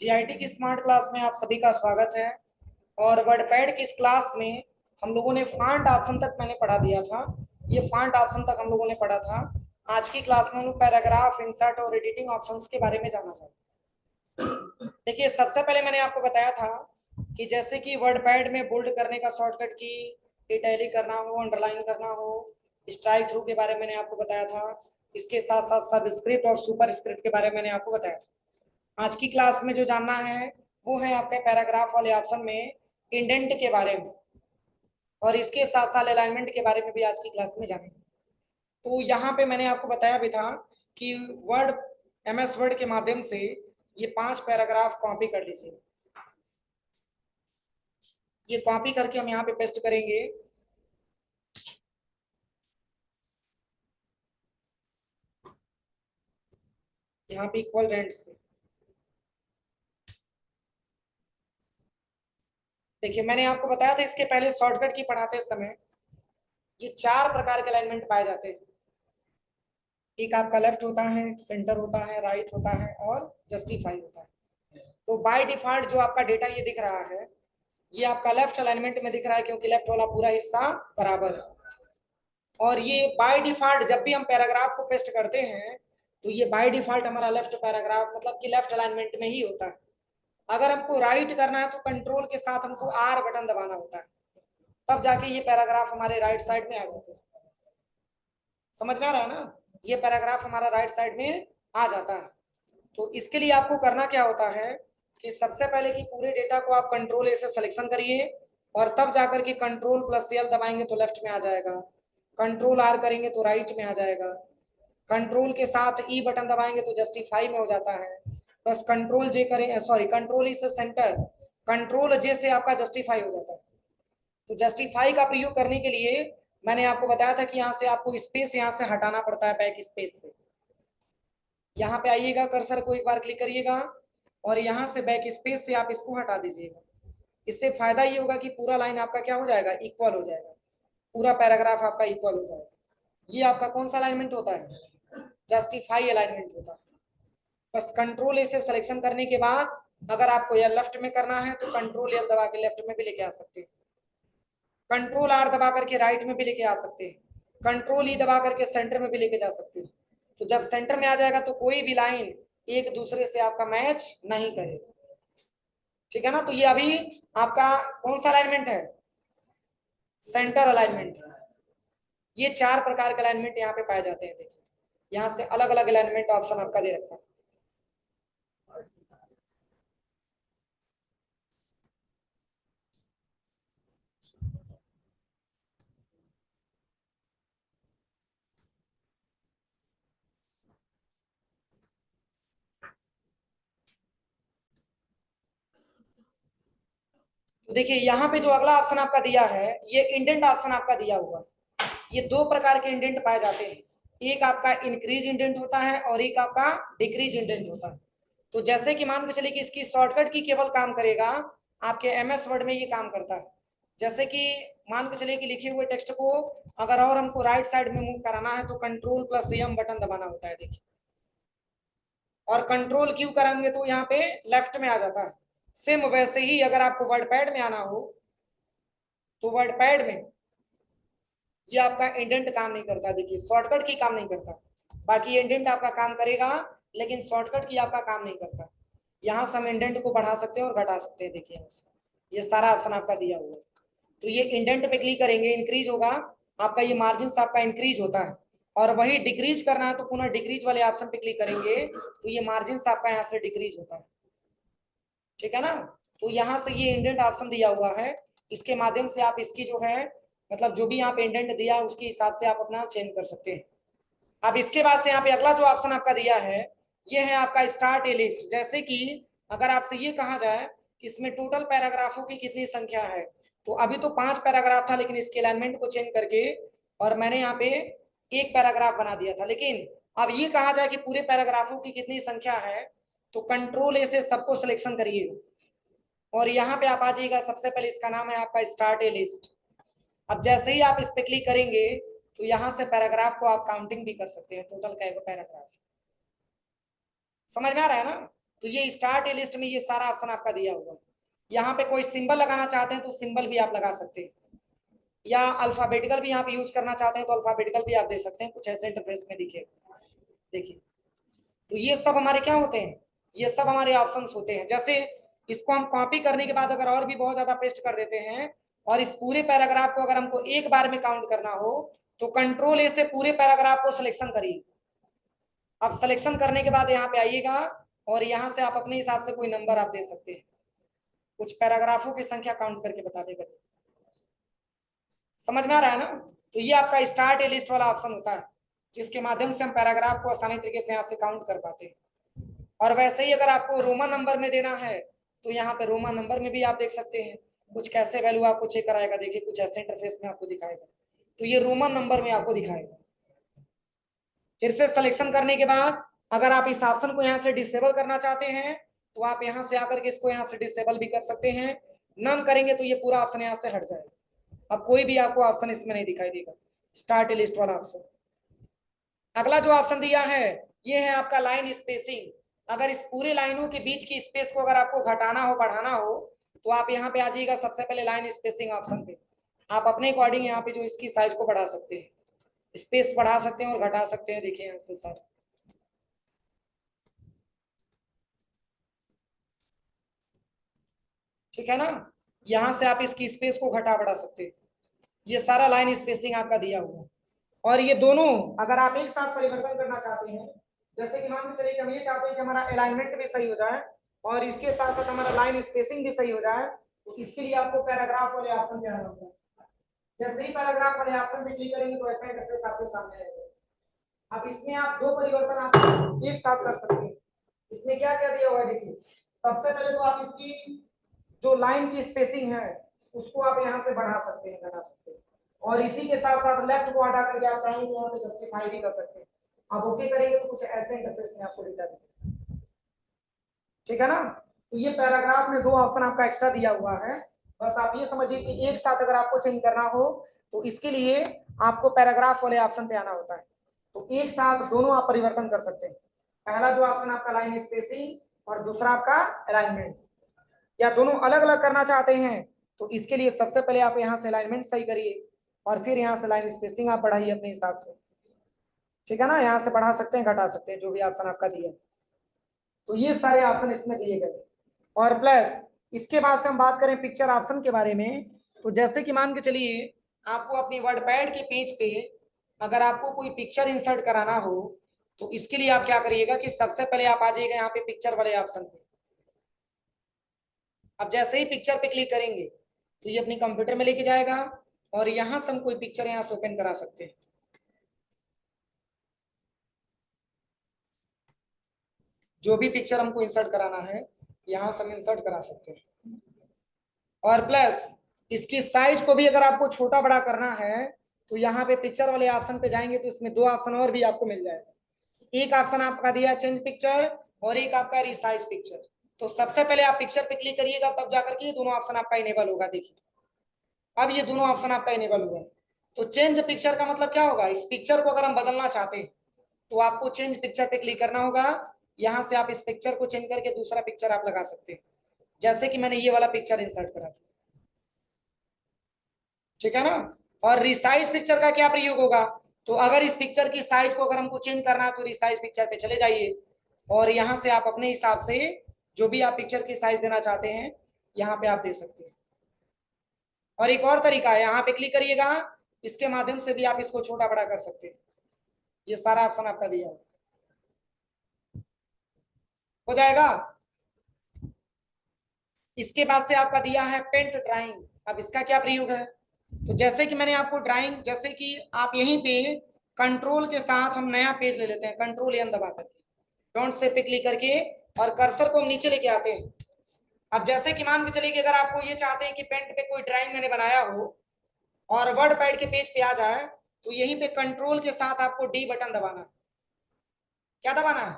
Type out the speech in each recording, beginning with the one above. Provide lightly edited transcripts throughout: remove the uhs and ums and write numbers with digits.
GIT की smart class में आप सभी का स्वागत है। और वर्डपैड की इस क्लास में हम लोगों ने फॉन्ट ऑप्शन तक मैंने पढ़ा दिया था। ये फॉन्ट ऑप्शन तक हम लोगों ने पढ़ा था। आज की क्लास में हम लोग पैराग्राफ, इंसर्ट और एडिटिंग ऑप्शंस के बारे में जानना चाहते हैं। देखिए, सबसे पहले मैंने आपको बताया था कि जैसे कि वर्डपैड में बोल्ड करने का शॉर्टकट की, इटैलिक करना हो, अंडरलाइन करना हो, स्ट्राइक थ्रू के बारे में मैंने आपको बताया था। इसके साथ साथ सबस्क्रिप्ट और सुपर स्क्रिप्ट के बारे में मैंने आपको बताया था। आज की क्लास में जो जानना है वो है आपके पैराग्राफ वाले ऑप्शन में इंडेंट के बारे में, और इसके साथ साथ अलाइनमेंट के बारे में भी आज की क्लास में जानेंगे। तो यहाँ पे मैंने आपको बताया भी था कि वर्ड, एमएस वर्ड के माध्यम से ये 5 पैराग्राफ कॉपी कर लीजिए। ये कॉपी करके हम यहाँ पे पेस्ट करेंगे। यहाँ पे इक्वल रेंट्स, देखिए मैंने आपको बताया था इसके पहले शॉर्टकट की पढ़ाते समय ये 4 प्रकार के अलाइनमेंट पाए जाते हैं। एक आपका लेफ्ट होता है, सेंटर होता है, राइट होता है और जस्टिफाई होता है। तो बाय डिफॉल्ट जो आपका डेटा ये दिख रहा है ये आपका लेफ्ट अलाइनमेंट में दिख रहा है, क्योंकि लेफ्ट वाला पूरा हिस्सा बराबर है। और ये बाय डिफॉल्ट जब भी हम पैराग्राफ को पेस्ट करते हैं तो ये बाय डिफॉल्ट हमारा लेफ्ट पैराग्राफ मतलब कि लेफ्ट अलाइनमेंट में ही होता है। अगर हमको राइट करना है तो कंट्रोल के साथ हमको आर बटन दबाना होता है, तब जाके ये पैराग्राफ हमारे राइट साइड में आ जाते हैं। समझ में आ रहा है ना? ये पैराग्राफ हमारा राइट साइड में आ जाता है। तो इसके लिए आपको करना क्या होता है कि सबसे पहले कि पूरे डेटा को आप कंट्रोल ए से सिलेक्शन करिए, और तब जाकर के कंट्रोल प्लस एल दबाएंगे तो लेफ्ट में आ जाएगा, कंट्रोल आर करेंगे तो राइट में आ जाएगा, कंट्रोल के साथ ई बटन दबाएंगे तो जस्टिफाई में हो जाता है, बस कंट्रोल जे करें, सॉरी कंट्रोल ई से सेंटर, कंट्रोल जे से आपका जस्टिफाई हो जाता है। तो जस्टिफाई का प्रयोग करने के लिए मैंने आपको बताया था कि यहाँ से आपको स्पेस यहाँ से हटाना पड़ता है, बैक स्पेस से। यहाँ पे आइएगा, कर्सर को एक बार क्लिक करिएगा और यहाँ से बैक स्पेस से आप इसको हटा दीजिएगा। इससे फायदा ये होगा कि पूरा लाइन आपका क्या हो जाएगा, इक्वल हो जाएगा, पूरा पैराग्राफ आपका इक्वल हो जाएगा। ये आपका कौन सा अलाइनमेंट होता है? जस्टिफाई अलाइनमेंट होता है। बस कंट्रोल ए से सिलेक्शन करने के बाद अगर आपको यह लेफ्ट में करना है तो कंट्रोल एल दबा के लेफ्ट में भी लेके आ सकते हैं, कंट्रोल आर दबा करके राइट में भी लेके आ सकते हैं, कंट्रोल ई दबा करके सेंटर में भी लेके जा सकते हैं। तो जब सेंटर में आ जाएगा तो कोई भी लाइन एक दूसरे से आपका मैच नहीं करेगा। ठीक है ना? तो ये अभी आपका कौन सा अलाइनमेंट है? Centre alignment. ये 4 प्रकार के अलाइनमेंट यहाँ पे पाए जाते हैं। देखिए यहाँ से अलग अलग अलाइनमेंट ऑप्शन आपका दे रखा है। तो देखिए यहाँ पे जो अगला ऑप्शन आपका दिया है ये इंडेंट ऑप्शन आपका दिया हुआ है। ये 2 प्रकार के इंडेंट पाए जाते हैं, एक आपका इंक्रीज इंडेंट होता है और एक आपका डिक्रीज इंडेंट होता है। तो जैसे कि मान के चलिए कि इसकी शॉर्टकट की केवल काम करेगा, आपके एमएस वर्ड में ये काम करता है। जैसे कि मान के चलिए कि लिखे हुए टेक्स्ट को अगर और हमको राइट साइड में मूव कराना है तो कंट्रोल प्लस एम बटन दबाना होता है। देखिए, और कंट्रोल क्यू करेंगे तो यहाँ पे लेफ्ट में आ जाता है। सेम वैसे ही अगर आपको वर्डपैड में आना हो तो वर्डपैड में ये आपका इंडेंट काम नहीं करता। देखिए शॉर्टकट की काम नहीं करता, बाकी इंडेंट आपका काम करेगा, लेकिन शॉर्टकट की आपका काम नहीं करता। यहाँ से हम इंडेंट को बढ़ा सकते हैं और घटा सकते हैं। देखिए ये सारा ऑप्शन आपका दिया हुआ है। तो ये इंडेंट पे क्लिक करेंगे, इंक्रीज होगा आपका, ये मार्जिन आपका इंक्रीज होता है। और वही डिक्रीज करना है तो पुनः डिक्रीज वाले ऑप्शन पे क्लिक करेंगे तो ये मार्जिन आपका यहाँ से डिक्रीज होता है। ठीक है ना? तो यहाँ से ये इंडेंट ऑप्शन दिया हुआ है, इसके माध्यम से आप इसकी जो है मतलब जो भी यहाँ पे इंडेंट दिया है उसके हिसाब से आप अपना चेंज कर सकते हैं। अब इसके बाद से यहाँ पे अगला जो ऑप्शन आपका दिया है ये है आपका स्टार्ट ए लिस्ट। जैसे कि अगर आपसे ये कहा जाए कि इसमें टोटल पैराग्राफों की कितनी संख्या है, तो अभी तो 5 पैराग्राफ था, लेकिन इसके अलाइनमेंट को चेंज करके और मैंने यहाँ पे एक पैराग्राफ बना दिया था। लेकिन अब ये कहा जाए कि पूरे पैराग्राफों की कितनी संख्या है, तो कंट्रोल ए से सबको सिलेक्शन करिएगा और यहाँ पे आप आ जाइएगा। सबसे पहले इसका नाम है आपका स्टार्ट ए लिस्ट। अब जैसे ही आप इस पे क्लिक करेंगे तो यहाँ से पैराग्राफ को आप काउंटिंग भी कर सकते हैं, टोटल क्या पैराग्राफ। समझ में आ रहा है ना? तो ये स्टार्ट ए लिस्ट में ये सारा ऑप्शन आपका दिया हुआ है। यहाँ पे कोई सिंबल लगाना चाहते हैं तो सिंबल भी आप लगा सकते हैं, या अल्फाबेटिकल भी यहाँ पे यूज करना चाहते हैं तो अल्फाबेटिकल भी आप दे सकते हैं। कुछ ऐसे इंटरफेस में दिखे, देखिए। तो ये सब हमारे क्या होते हैं, ये सब हमारे ऑप्शंस होते हैं। जैसे इसको हम कॉपी करने के बाद अगर और भी बहुत ज्यादा पेस्ट कर देते हैं, और इस पूरे पैराग्राफ को अगर हमको एक बार में काउंट करना हो तो कंट्रोल ए से पूरे पैराग्राफ को सिलेक्शन करिए। अब सिलेक्शन करने के बाद यहाँ पे आइएगा और यहाँ से आप अपने हिसाब से कोई नंबर आप दे सकते हैं, कुछ पैराग्राफों की संख्या काउंट करके बता देगा। समझ में आ रहा है ना? तो ये आपका स्टार्ट ए लिस्ट वाला ऑप्शन होता है, जिसके माध्यम से हम पैराग्राफ को आसानी तरीके से यहाँ से काउंट कर पाते हैं। और वैसे ही अगर आपको रोमन नंबर में देना है तो यहाँ पे रोमन नंबर में भी आप देख सकते हैं। कुछ कैसे वैल्यू आपको चेक कराएगा, देखिए कुछ ऐसे इंटरफेस में आपको दिखाएगा। तो ये रोमन नंबर में आपको दिखाएगा। फिर से सिलेक्शन करने के बाद अगर आप इस ऑप्शन को यहाँ से डिसेबल करना चाहते हैं तो आप यहाँ से आकर के इसको यहाँ से डिसेबल भी कर सकते हैं। नन करेंगे तो ये पूरा ऑप्शन यहाँ से हट जाएगा। अब कोई भी आपको ऑप्शन इसमें नहीं दिखाई देगा, स्टार्ट लिस्ट वाला ऑप्शन। अगला जो ऑप्शन दिया है ये है आपका लाइन स्पेसिंग। अगर इस पूरे लाइनों के बीच की स्पेस को अगर आपको घटाना हो बढ़ाना हो तो आप यहाँ पे आ जाइएगा सबसे पहले लाइन स्पेसिंग ऑप्शन पे। आप अपने अकॉर्डिंग यहाँ पे जो इसकी साइज को बढ़ा सकते हैं, स्पेस बढ़ा सकते हैं और घटा सकते हैं। देखिए यहाँ से सर, ठीक है ना, यहाँ से आप इसकी स्पेस को घटा बढ़ा सकते हैं। ये सारा लाइन स्पेसिंग आपका दिया हुआ है। और ये दोनों अगर आप एक साथ परिवर्तन करना चाहते हैं, जैसे कि मान के चलिए कि हम ये चाहते हैं कि हमारा अलाइनमेंट भी सही हो जाए और इसके साथ साथ हमारा लाइन स्पेसिंग भी सही हो जाए, तो इसके लिए आपको पैराग्राफ वाले ऑप्शन पे आना होगा। जैसे ही पैराग्राफ वाले ऑप्शन पे क्लिक करेंगे तो ऐसा इंटरफेस आपके सामने आएगा। अब इसमें आप दो परिवर्तन आप एक साथ कर सकते हैं। इसमें क्या क्या दिया हुआ है, देखिए सबसे पहले तो आप इसकी जो लाइन की स्पेसिंग है उसको आप यहाँ से बढ़ा सकते हैं, घटा सकते हैं। और इसी के साथ साथ लेफ्ट को हटा करके आप चाहेंगे तो यहाँ पे जस्टिफाई भी कर सकते हैं। आप ओके करेंगे तो कुछ ऐसे इंटरफेस में आपको डेटा दिखेगा, ठीक है ना। तो ये पैराग्राफ में दो ऑप्शन आपका एक्स्ट्रा दिया हुआ है। बस आप ये समझिए कि एक साथ अगर आपको चेंज करना हो तो इसके लिए आपको पैराग्राफ वाले ऑप्शन पे आना होता है। तो एक साथ दोनों आप परिवर्तन कर सकते हैं। पहला जो ऑप्शन आपका लाइन स्पेसिंग और दूसरा आपका अलाइनमेंट, या दोनों अलग अलग करना चाहते हैं तो इसके लिए सबसे पहले आप यहाँ से अलाइनमेंट सही करिए और फिर यहाँ से लाइन स्पेसिंग आप बढ़ाइए अपने हिसाब से, ठीक है ना। यहाँ से बढ़ा सकते हैं, घटा सकते हैं, जो भी ऑप्शन आपका दिया। तो ये सारे ऑप्शन इसमें दिए गए। और प्लस इसके बाद से हम बात करें पिक्चर ऑप्शन के बारे में, तो जैसे कि मान के चलिए आपको अपनी वर्डपैड के पेज पे अगर आपको कोई पिक्चर इंसर्ट कराना हो तो इसके लिए आप क्या करिएगा कि सबसे पहले आप आ जाइएगा यहाँ पे पिक्चर वाले ऑप्शन पे। अब जैसे ही पिक्चर पे क्लिक करेंगे तो ये अपनी कंप्यूटर में लेके जाएगा और यहाँ से हम कोई पिक्चर यहाँ से ओपन करा सकते हैं। जो भी पिक्चर हमको इंसर्ट कराना है यहाँ से हम इंसर्ट करा सकते हैं। और प्लस इसकी साइज को भी अगर आपको छोटा बड़ा करना है तो यहाँ पे पिक्चर वाले ऑप्शन पे जाएंगे तो इसमें दो ऑप्शन और भी आपको मिल जाएगा। एक ऑप्शन आपका दिया चेंज पिक्चर और एक आपका रिसाइज पिक्चर। तो सबसे पहले आप पिक्चर पे क्लिक करिएगा तब जाकर के ये दोनों ऑप्शन आपका इनेबल होगा। देखिए अब ये दोनों ऑप्शन आपका इनेबल हुआ है। तो चेंज पिक्चर का मतलब क्या होगा, इस पिक्चर को अगर हम बदलना चाहते हैं तो आपको चेंज पिक्चर पे क्लिक करना होगा। यहाँ से आप इस पिक्चर को चेंज करके दूसरा पिक्चर आप लगा सकते हैं, जैसे कि मैंने ये वाला पिक्चर इंसर्ट करा, ठीक है ना। और रिसाइज पिक्चर का क्या प्रयोग होगा, तो अगर इस पिक्चर की साइज को अगर हमको चेंज करना है तो रिसाइज पिक्चर पे चले जाइए और यहाँ से आप अपने हिसाब से जो भी आप पिक्चर की साइज देना चाहते हैं यहाँ पे आप दे सकते हैं। और एक और तरीका है, यहाँ पे क्लिक करिएगा, इसके माध्यम से भी आप इसको छोटा बड़ा कर सकते हैं। ये सारा ऑप्शन आपका दिया हो जाएगा। इसके बाद से आपका दिया है पेंट ड्राइंग। अब इसका क्या प्रयोग है, तो जैसे कि मैंने आपको ड्राइंग, जैसे कि आप यहीं पे कंट्रोल के साथ हम नया पेज ले लेते हैं, कंट्रोल एन दबा करके डोंट से पे क्लिक करके और कर्सर को हम नीचे लेके आते हैं। अब जैसे कि मान के चलिए कि अगर आपको ये चाहते हैं कि पेंट पे कोई ड्राइंग मैंने बनाया हो और वर्ड पैड के पेज पे आ जाए तो यहीं पे कंट्रोल के साथ आपको डी बटन दबाना है। क्या दबाना है,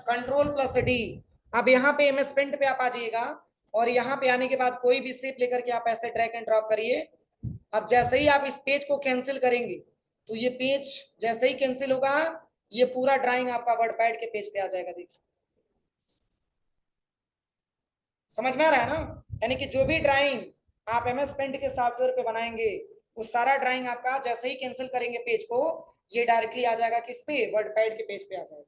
कंट्रोल प्लस डी। अब यहाँ पे एमएस पेंट पे आप आ जाइएगा और यहाँ पे आने के बाद कोई भी शेप लेकर के आप ऐसे ड्रैग एंड ड्रॉप करिए। अब जैसे ही आप इस पेज को कैंसिल करेंगे तो ये पेज जैसे ही कैंसिल होगा ये पूरा ड्राइंग आपका वर्ड पैड के पेज पे आ जाएगा। देखिए समझ में आ रहा है ना? यानी कि जो भी ड्राइंग आप एमएस पेंट के सॉफ्टवेयर पे बनाएंगे वो सारा ड्राइंग आपका जैसे ही कैंसिल करेंगे पेज को, ये डायरेक्टली आ जाएगा किस पे? वर्डपैड के पेज पे आ जाएगा।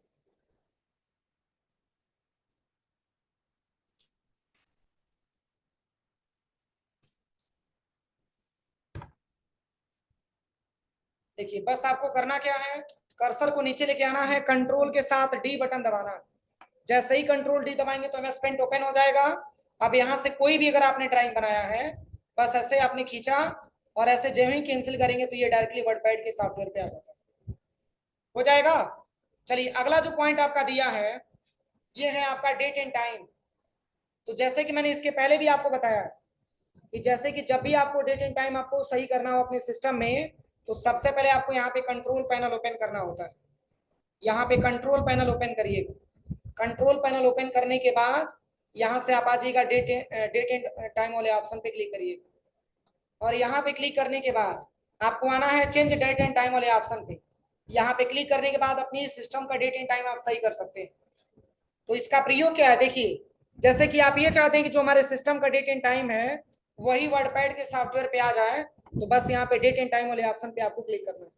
देखिए बस आपको करना क्या है, कर्सर को नीचे लेके आना है, कंट्रोल के साथ डी बटन दबाना है। जैसे ही कंट्रोल डी दबाएंगे तो एमएस पेंट ओपन हो जाएगा। अब यहाँ से कोई भी अगर आपने ड्राइंग बनाया है, बस ऐसे आपने खींचा और ऐसे जो ही कैंसिल करेंगे तो ये डायरेक्टली वर्डपैड के सॉफ्टवेयर पे आ जाता है। हो जाएगा। चलिए अगला जो पॉइंट आपका दिया है ये है आपका डेट एंड टाइम। तो जैसे कि मैंने इसके पहले भी आपको बताया कि जैसे कि जब भी आपको डेट एंड टाइम आपको सही करना हो अपने सिस्टम में, तो सबसे पहले आपको यहाँ पे कंट्रोल पैनल ओपन करना होता है। यहाँ पे कंट्रोल पैनल ओपन करिएगा। कंट्रोल पैनल ओपन करने के बाद यहाँ से आप आ जाइएगा डेट एंड टाइम वाले ऑप्शन पे क्लिक करिएगा। और यहाँ पे क्लिक करने के बाद आपको आना है चेंज डेट एंड टाइम वाले ऑप्शन पे। यहाँ पे क्लिक करने के बाद अपनी सिस्टम का डेट एंड टाइम आप सही कर सकते हैं। तो इसका प्रयोग क्या है, देखिए जैसे कि आप ये चाहते हैं कि जो हमारे सिस्टम का डेट एंड टाइम है वही वर्डपैड के सॉफ्टवेयर पे आ जाए, तो बस यहाँ पे डेट एंड टाइम वाले ऑप्शन पे आपको क्लिक करना है।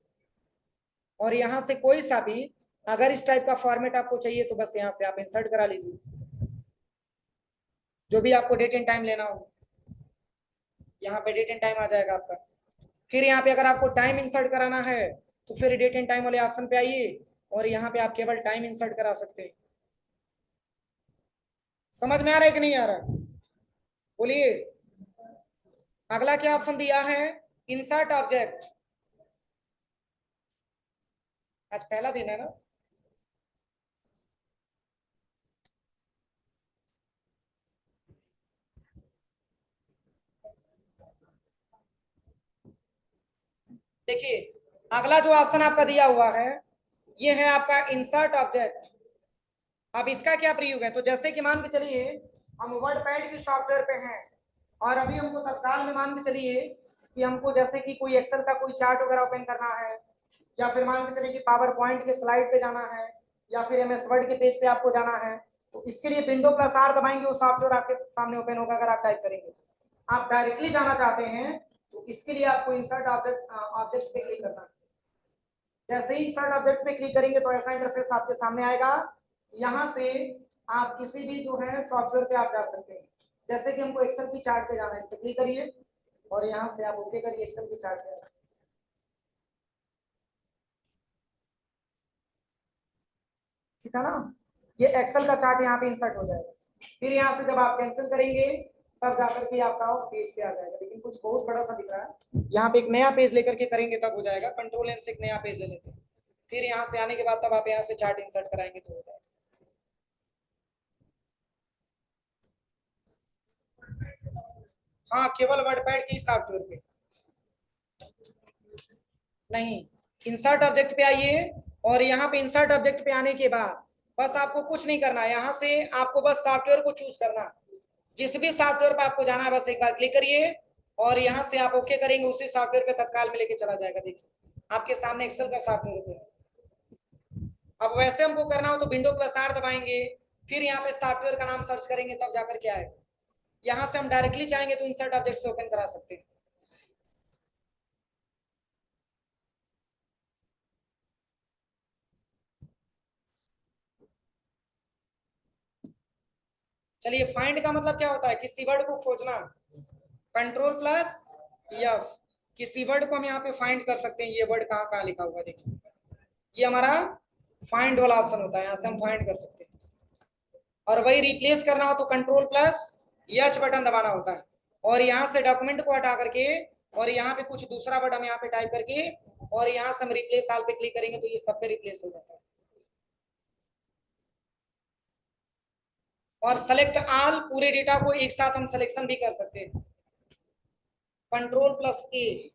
और यहाँ से कोई सा भी अगर इस टाइप का फॉर्मेट आपको चाहिए तो बस यहाँ से आप इंसर्ट करा लीजिए, जो भी आपको डेट एंड टाइम लेना हो यहाँ पे डेट एंड टाइम आ जाएगा आपका। फिर यहाँ पे अगर आपको टाइम इंसर्ट कराना है तो फिर डेट एंड टाइम वाले ऑप्शन पे आइए और यहाँ पे आप केवल टाइम इंसर्ट करा सकते हैं। समझ में आ रहा है कि नहीं आ रहा? बोलिए। अगला क्या ऑप्शन दिया है? Insert object. आज पहला दिन है ना? देखिए अगला जो ऑप्शन आपका दिया हुआ है ये है आपका इंसर्ट ऑब्जेक्ट। अब इसका क्या प्रयोग है? तो जैसे कि मान के चलिए हम वर्डपैड के सॉफ्टवेयर पे हैं और अभी हमको तत्काल में मान के चलिए कि हमको जैसे कि कोई एक्सेल का कोई चार्ट वगैरह ओपन करना है, या फिर मान के चलिए कि पावर पॉइंट के स्लाइड पे जाना है, या फिर एमएस वर्ड के पेज पे आपको जाना है, तो इसके लिए विंडो प्लस आर दबाएंगे वो सॉफ्टवेयर आपके सामने ओपन होगा। अगर आप टाइप करेंगे आप डायरेक्टली जाना चाहते हैं तो इसके लिए आपको इंसर्ट ऑब्जेक्ट पे क्लिक करना है। जैसे ही इंसर्ट ऑब्जेक्ट पे क्लिक करेंगे तो ऐसा इंटरफेस आपके सामने आएगा। यहाँ से आप किसी भी जो है सॉफ्टवेयर पे आप जा सकते हैं। जैसे कि हमको एक्सेल की चार्ट पे जाना है, इस पे क्लिक करिए और यहाँ से आप ओके करिए एक्सेल की चार्ट पे। ठीक है ना? ये एक्सेल का चार्ट यहाँ पे इंसर्ट हो जाएगा। फिर यहाँ से जब आप कैंसिल करेंगे तब जाकर के आपका पेज पे आ जाएगा, लेकिन कुछ बहुत बड़ा सा दिख रहा है। यहाँ पे एक नया पेज लेकर के करेंगे तब हो जाएगा। कंट्रोल एन से एक नया पेज ले लेते हैं, फिर यहाँ से आने के बाद तब आप यहाँ से चार्ट इंसर्ट कराएंगे तो हो जाएगा। हाँ केवल वर्डपैड के सॉफ्टवेयर पे नहीं। इंसर्ट ऑब्जेक्ट पे आइए और यहाँ पे इंसर्ट ऑब्जेक्ट पे आने के बाद बस आपको कुछ नहीं करना है, यहाँ से आपको बस सॉफ्टवेयर को चूज करना है। जिस भी सॉफ्टवेयर पे आपको जाना है बस एक बार क्लिक करिए और यहाँ से आप ओके करेंगे, उसी सॉफ्टवेयर पे तत्काल में लेके चला जाएगा। देखिए आपके सामने एक्सेल का सॉफ्टवेयर है। अब वैसे हमको करना हो तो विंडो प्लस आर दबाएंगे, फिर यहाँ पे सॉफ्टवेयर का नाम सर्च करेंगे तब जाकर के आएगा। यहाँ से हम डायरेक्टली चाहेंगे तो इंसर्ट ऑब्जेक्ट से ओपन करा सकते हैं। चलिए फाइंड का मतलब क्या होता है? किसी वर्ड को खोजना। कंट्रोल प्लस एफ, किसी वर्ड को हम यहाँ पे फाइंड कर सकते हैं। ये वर्ड कहाँ कहाँ लिखा हुआ देखिए, ये हमारा फाइंड वाला ऑप्शन होता है, यहाँ से हम फाइंड कर सकते हैं। और वही रिप्लेस करना हो तो कंट्रोल प्लस एच बटन दबाना होता है और यहाँ से डॉक्यूमेंट को हटा करके और यहाँ पे कुछ दूसरा वर्ड हम यहाँ पे टाइप करके और यहाँ से हम रिप्लेस ऑल पे क्लिक करेंगे तो ये सब पे रिप्लेस हो जाता है। और सेलेक्ट ऑल, पूरे डेटा को एक साथ हम सिलेक्शन भी कर सकते हैं। कंट्रोल प्लस ए,